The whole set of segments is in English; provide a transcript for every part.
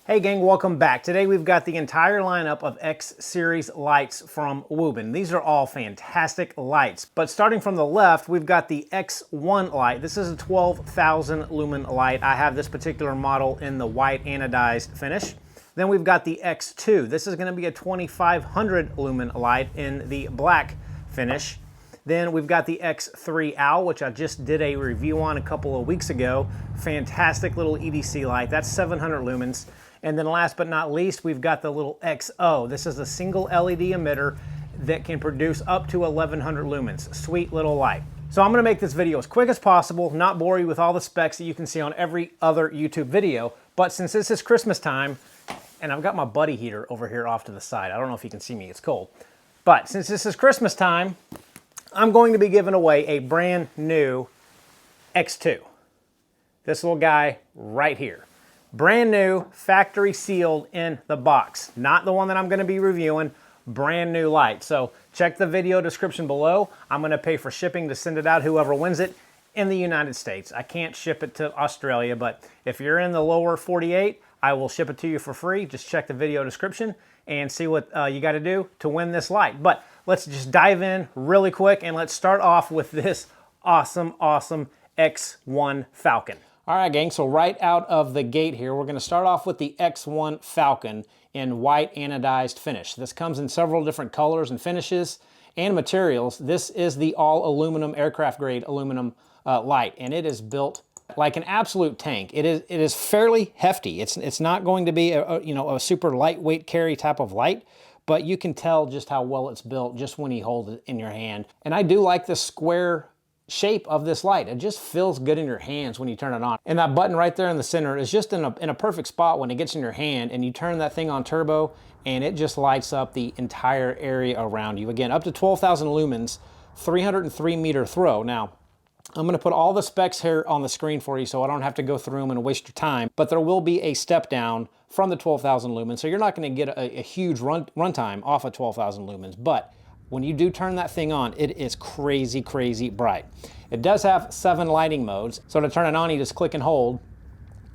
Hey gang, welcome back. Today we've got the entire lineup of X series lights from Wuben. These are all fantastic lights, but starting from the left, we've got the X1 light. This is a 12,000 lumen light. I have this particular model in the white anodized finish. Then we've got the X2. This is going to be a 2,500 lumen light in the black finish. Then we've got the X3 OWL, which I just did a review on a couple of weeks ago. Fantastic little EDC light. That's 700 lumens. And then last but not least, we've got the little XO. This is a single LED emitter that can produce up to 1,100 lumens. Sweet little light. So I'm gonna make this video as quick as possible, not bore you with all the specs that you can see on every other YouTube video. But since this is Christmas time, and I've got my buddy heater over here off to the side. I don't know if you can see me, it's cold. But since this is Christmas time, I'm going to be giving away a brand new X2. This little guy right here. Brand new, factory sealed in the box. Not the one that I'm gonna be reviewing, brand new light. So check the video description below. I'm gonna pay for shipping to send it out, whoever wins it, in the United States. I can't ship it to Australia, but if you're in the lower 48, I will ship it to you for free. Just check the video description and see what you gotta do to win this light. But let's just dive in really quick and let's start off with this awesome X1 Falcon. All right, gang, so right out of the gate here, we're gonna start off with the X1 Falcon in white anodized finish. This comes in several different colors and finishes and materials. This is the all aluminum, aircraft grade aluminum light, and it is built like an absolute tank. It is fairly hefty. It's not going to be a super lightweight carry type of light, but you can tell just how well it's built just when you hold it in your hand. And I do like the square shape of this light. It just feels good in your hands when you turn it on. And that button right there in the center is just in a perfect spot when it gets in your hand and you turn that thing on turbo and it just lights up the entire area around you. Again, up to 12,000 lumens, 303 meter throw. Now, I'm gonna put all the specs here on the screen for you so I don't have to go through them and waste your time, but there will be a step down from the 12,000 lumens, so you're not gonna get a huge runtime off of 12,000 lumens, but when you do turn that thing on, it is crazy, crazy bright. It does have 7 lighting modes, so to turn it on, you just click and hold.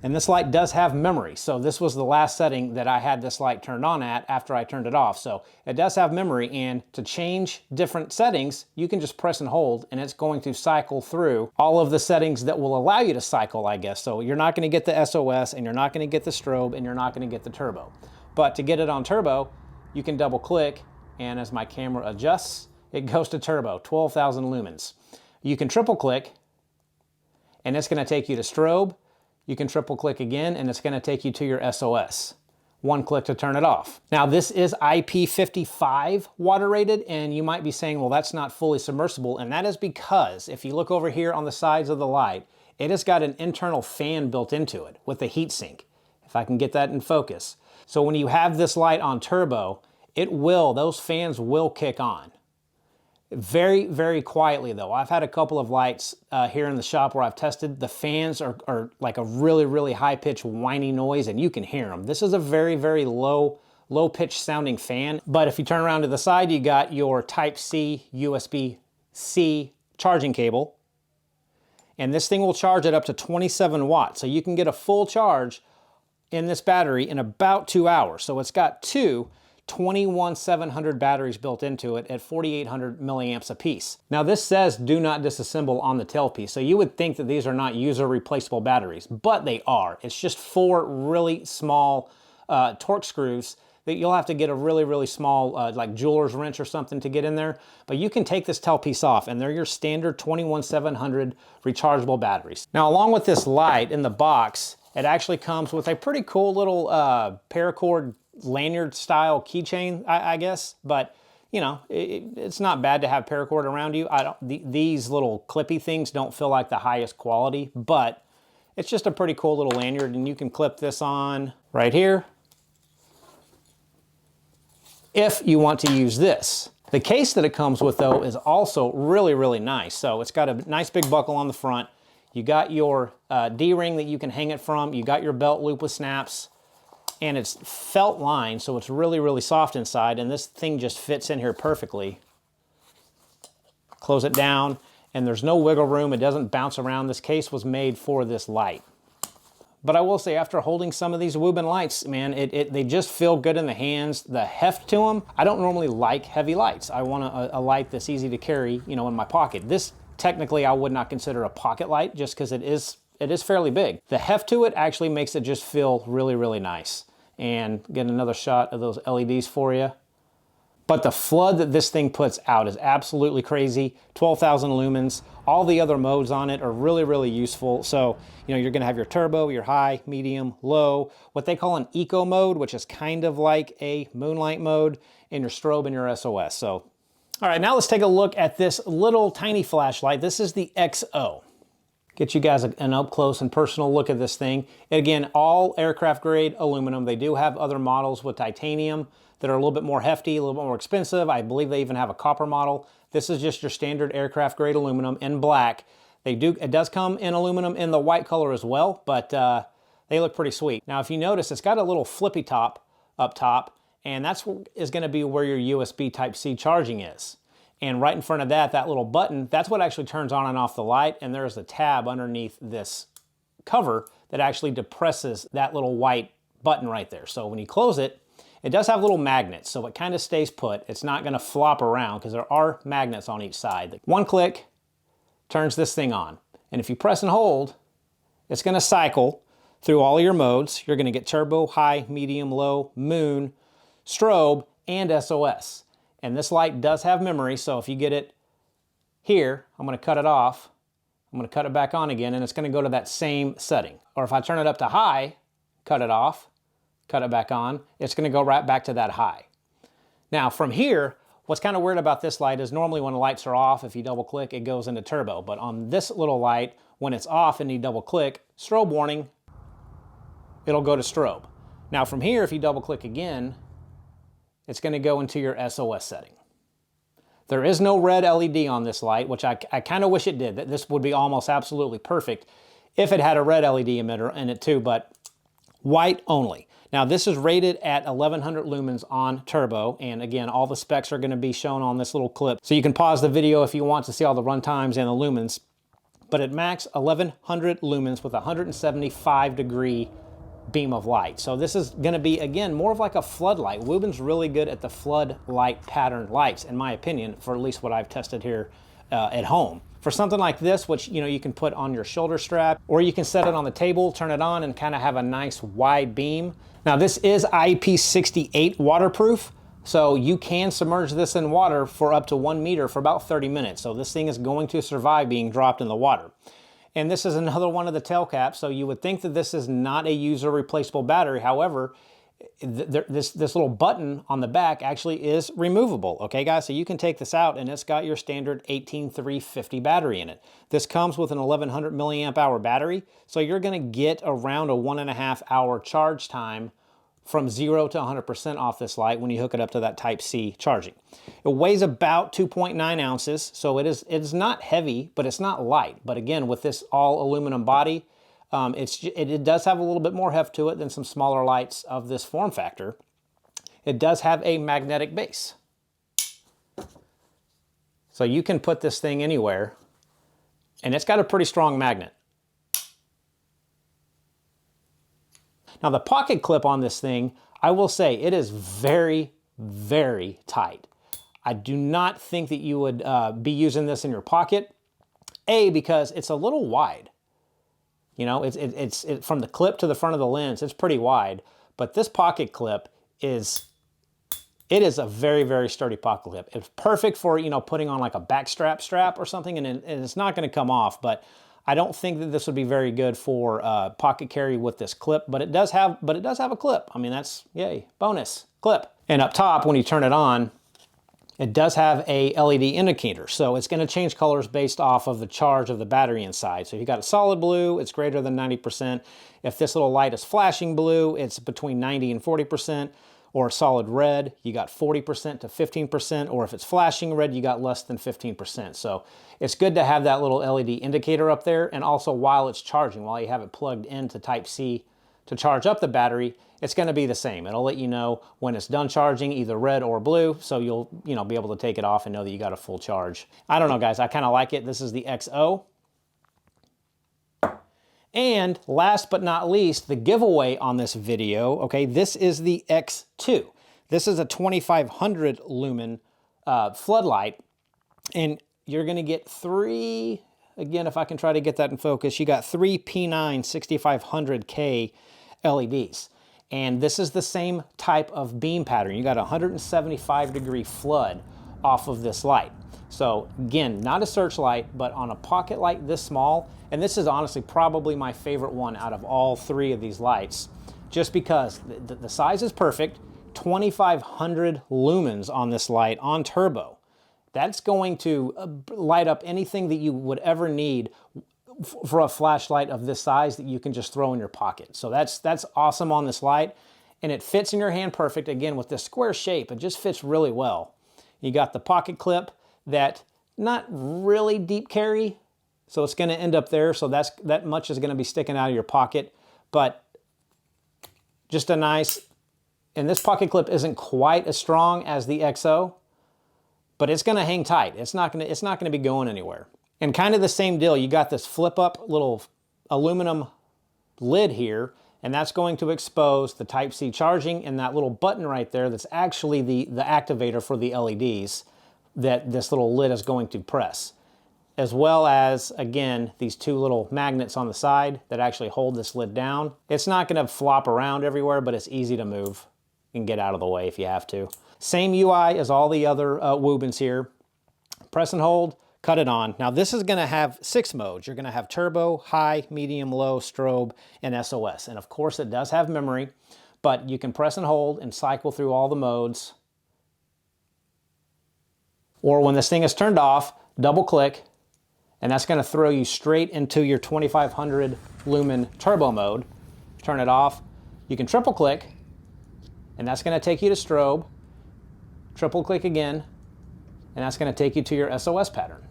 And this light does have memory, so this was the last setting that I had this light turned on at after I turned it off. So it does have memory, and to change different settings, you can just press and hold, and it's going to cycle through all of the settings that will allow you to cycle, I guess. So you're not gonna get the SOS, and you're not gonna get the strobe, and you're not gonna get the turbo. But to get it on turbo, you can double click, and as my camera adjusts, it goes to turbo, 12,000 lumens. You can triple click, and it's gonna take you to strobe. You can triple click again, and it's gonna take you to your SOS. One click to turn it off. Now this is IP55 water rated, and you might be saying, well, that's not fully submersible, and that is because if you look over here on the sides of the light, it has got an internal fan built into it with a heat sink, if I can get that in focus. So when you have this light on turbo, those fans will kick on. Very, very quietly though. I've had a couple of lights here in the shop where I've tested. The fans are like a really, really high pitched whiny noise, and you can hear them. This is a very, very low pitched sounding fan. But if you turn around to the side, you got your Type-C, USB-C charging cable. And this thing will charge at up to 27 watts. So you can get a full charge in this battery in about 2 hours. So it's got two 21700 batteries built into it at 4800 milliamps apiece. Now this says do not disassemble on the tailpiece, so you would think that these are not user replaceable batteries, but they are. It's just 4 really small torque screws that you'll have to get a really, really small like jeweler's wrench or something to get in there, but you can take this tailpiece off and they're your standard 21700 rechargeable batteries. Now along with this light in the box, it actually comes with a pretty cool little paracord lanyard style keychain, I guess, but you know, it's not bad to have paracord around you. These little clippy things don't feel like the highest quality, but it's just a pretty cool little lanyard, and you can clip this on right here if you want to use this. The case that it comes with though is also really, really nice. So it's got a nice big buckle on the front. You got your D-ring that you can hang it from. You got your belt loop with snaps. And it's felt lined, so it's really, really soft inside, and this thing just fits in here perfectly. Close it down, and there's no wiggle room. It doesn't bounce around. This case was made for this light. But I will say, after holding some of these Wuben lights, man, they just feel good in the hands. The heft to them, I don't normally like heavy lights. I want a light that's easy to carry, you know, in my pocket. This, technically, I would not consider a pocket light just because it is fairly big. The heft to it actually makes it just feel really, really nice. And get another shot of those LEDs for you. But the flood that this thing puts out is absolutely crazy. 12,000 lumens. All the other modes on it are really, really useful. So, you know, you're gonna have your turbo, your high, medium, low, what they call an eco mode, which is kind of like a moonlight mode, and your strobe and your SOS. So, all right, now let's take a look at this little tiny flashlight. This is the XO. Get you guys an up close and personal look at this thing. Again, all aircraft grade aluminum. They do have other models with titanium that are a little bit more hefty, a little bit more expensive. I believe they even have a copper model. This is just your standard aircraft grade aluminum in black. It does come in aluminum in the white color as well, but they look pretty sweet. Now, if you notice, it's got a little flippy top up top, and that's gonna be where your USB Type-C charging is. And right in front of that little button, that's what actually turns on and off the light, and there's a tab underneath this cover that actually depresses that little white button right there. So when you close it, it does have little magnets, so it kind of stays put. It's not gonna flop around because there are magnets on each side. One click turns this thing on. And if you press and hold, it's gonna cycle through all of your modes. You're gonna get turbo, high, medium, low, moon, strobe, and SOS. And this light does have memory, so if you get it here, I'm gonna cut it off, I'm gonna cut it back on again, and it's gonna go to that same setting. Or if I turn it up to high, cut it off, cut it back on, it's gonna go right back to that high. Now from here, what's kind of weird about this light is normally when the lights are off, if you double click, it goes into turbo. But on this little light, when it's off and you double click, strobe warning, it'll go to strobe. Now from here, if you double click again, it's gonna go into your SOS setting. There is no red LED on this light, which I kind of wish it did. This would be almost absolutely perfect if it had a red LED emitter in it too, but white only. Now this is rated at 1100 lumens on turbo, and again, all the specs are gonna be shown on this little clip. So you can pause the video if you want to see all the run times and the lumens, but at max 1100 lumens with 175 degree beam of light. So this is gonna be, again, more of like a floodlight. Wuben's really good at the floodlight pattern lights, in my opinion, for at least what I've tested here at home. For something like this, which you can put on your shoulder strap, or you can set it on the table, turn it on, and kind of have a nice wide beam. Now this is IP68 waterproof, so you can submerge this in water for up to 1 meter for about 30 minutes. So this thing is going to survive being dropped in the water. And this is another one of the tail caps, so you would think that this is not a user replaceable battery. However, this little button on the back actually is removable, okay guys? So you can take this out and it's got your standard 18350 battery in it. This comes with an 1100 milliamp hour battery, so you're gonna get around a 1.5 hour charge time from 0 to 100% off this light when you hook it up to that Type-C charging. It weighs about 2.9 ounces, so it's not heavy, but it's not light. But again, with this all aluminum body, it does have a little bit more heft to it than some smaller lights of this form factor. It does have a magnetic base. So you can put this thing anywhere, and it's got a pretty strong magnet. Now the pocket clip on this thing, I will say it is very, very tight. I do not think that you would be using this in your pocket. A, because it's a little wide. You know, it's from the clip to the front of the lens, it's pretty wide. But this pocket clip is a very, very sturdy pocket clip. It's perfect for, putting on like a backstrap strap or something, and it's not gonna come off, but I don't think that this would be very good for pocket carry with this clip, but it does have a clip. I mean, that's, yay, bonus, clip. And up top, when you turn it on, it does have a LED indicator. So it's gonna change colors based off of the charge of the battery inside. So if you got a solid blue, it's greater than 90%. If this little light is flashing blue, it's between 90 and 40%. Or solid red, you got 40% to 15%, or if it's flashing red, you got less than 15%. So it's good to have that little LED indicator up there, and also while it's charging, while you have it plugged into Type-C to charge up the battery, it's gonna be the same. It'll let you know when it's done charging, either red or blue, so you'll be able to take it off and know that you got a full charge. I don't know, guys, I kinda like it. This is the XO. And last but not least, the giveaway on this video, okay, this is the X2. This is a 2500 lumen floodlight, and you're gonna get three, again, if I can try to get that in focus, you got three P9 6500K LEDs. And this is the same type of beam pattern. You got a 175-degree flood off of this light. So again, not a searchlight, but on a pocket light this small, and this is honestly probably my favorite one out of all three of these lights, just because the size is perfect, 2500 lumens on this light on turbo. That's going to light up anything that you would ever need for a flashlight of this size that you can just throw in your pocket. So that's awesome on this light, and it fits in your hand perfect. Again, with this square shape, it just fits really well. You got the pocket clip that not really deep carry, so it's going to end up there, so that much is going to be sticking out of your pocket, but just a nice, and this pocket clip isn't quite as strong as the XO, but it's going to hang tight. It's not going to be going anywhere. And kind of the same deal, you got this flip up little aluminum lid here, and that's going to expose the Type-C charging and that little button right there that's actually the activator for the LEDs that this little lid is going to press. As well as, again, these two little magnets on the side that actually hold this lid down. It's not gonna flop around everywhere, but it's easy to move and get out of the way if you have to. Same UI as all the other Wubens here. Press and hold, cut it on. Now this is gonna have 6 modes. You're gonna have turbo, high, medium, low, strobe, and SOS. And of course it does have memory, but you can press and hold and cycle through all the modes. Or when this thing is turned off, double click, and that's gonna throw you straight into your 2500 lumen turbo mode. Turn it off. You can triple click, and that's gonna take you to strobe. Triple click again, and that's gonna take you to your SOS pattern.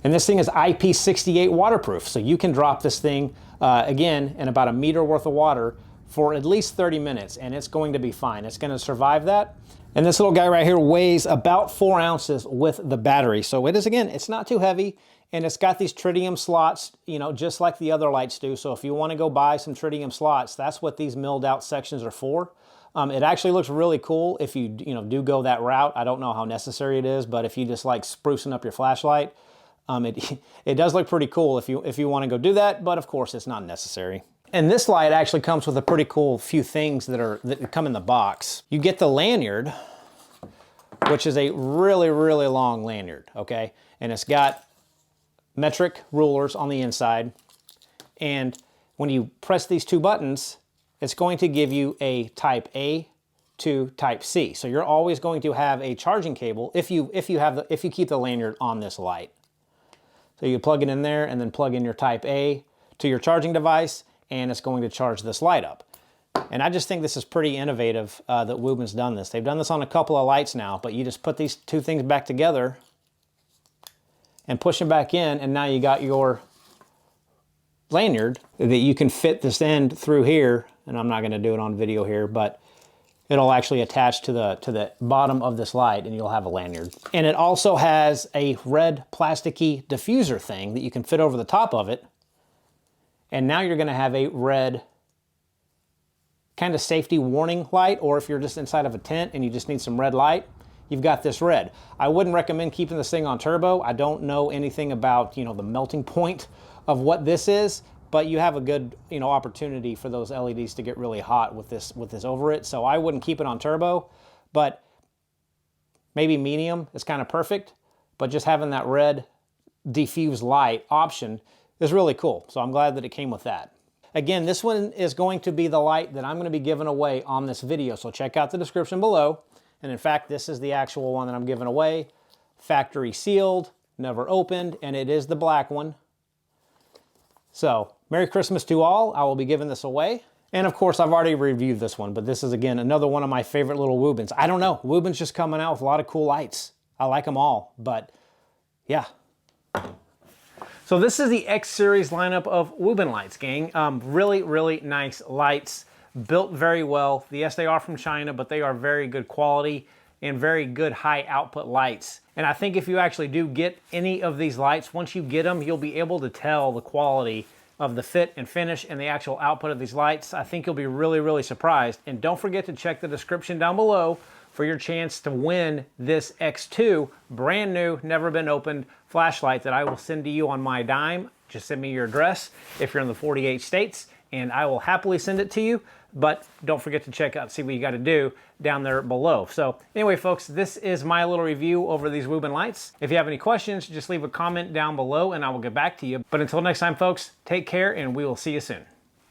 And this thing is IP68 waterproof, so you can drop this thing, again, in about a meter worth of water for at least 30 minutes, and it's going to be fine. It's gonna survive that. And this little guy right here weighs about 4 ounces with the battery. So it is, again, it's not too heavy, and it's got these tritium slots, you know, just like the other lights do. So if you wanna go buy some tritium slots, that's what these milled out sections are for. It actually looks really cool if you do go that route. I don't know how necessary it is, but if you just like sprucing up your flashlight, it does look pretty cool if you wanna go do that, but of course it's not necessary. And this light actually comes with a pretty cool few things that come in the box. You get the lanyard, which is a really, really long lanyard, okay? And it's got metric rulers on the inside. And when you press these 2 buttons, it's going to give you a Type A to Type C. So you're always going to have a charging cable if you keep the lanyard on this light. So you plug it in there and then plug in your Type A to your charging device, and it's going to charge this light up. And I just think this is pretty innovative that Wuben's done this. They've done this on a couple of lights now, but you just put these 2 things back together and push them back in, and now you got your lanyard that you can fit this end through here, and I'm not gonna do it on video here, but it'll actually attach to the bottom of this light, and you'll have a lanyard. And it also has a red plasticky diffuser thing that you can fit over the top of it, and now you're gonna have a red kind of safety warning light, or if you're just inside of a tent and you just need some red light, you've got this red. I wouldn't recommend keeping this thing on turbo. I don't know anything about, the melting point of what this is, but you have a good, opportunity for those LEDs to get really hot with this over it. So I wouldn't keep it on turbo, but maybe medium is kind of perfect, but just having that red diffuse light option is really cool. So I'm glad that it came with that. Again, this one is going to be the light that I'm going to be giving away on this video. So check out the description below. And in fact, this is the actual one that I'm giving away. Factory sealed, never opened, and it is the black one. So Merry Christmas to all. I will be giving this away. And of course, I've already reviewed this one, but this is, again, another one of my favorite little Wubens. I don't know, Wuben's just coming out with a lot of cool lights. I like them all, but yeah. So this is the X series lineup of Wuben lights, gang. Really, really nice lights, built very well. Yes, they are from China, but they are very good quality and very good high output lights. And I think if you actually do get any of these lights, once you get them, you'll be able to tell the quality of the fit and finish and the actual output of these lights. I think you'll be really, really surprised. And don't forget to check the description down below for your chance to win this X2 brand new, never been opened flashlight that I will send to you on my dime. Just send me your address if you're in the 48 states, and I will happily send it to you. But don't forget to check out, see what you got to do down there below. So anyway, folks, this is my little review over these Wuben lights. If you have any questions, just leave a comment down below and I will get back to you. But until next time, folks, take care and we will see you soon.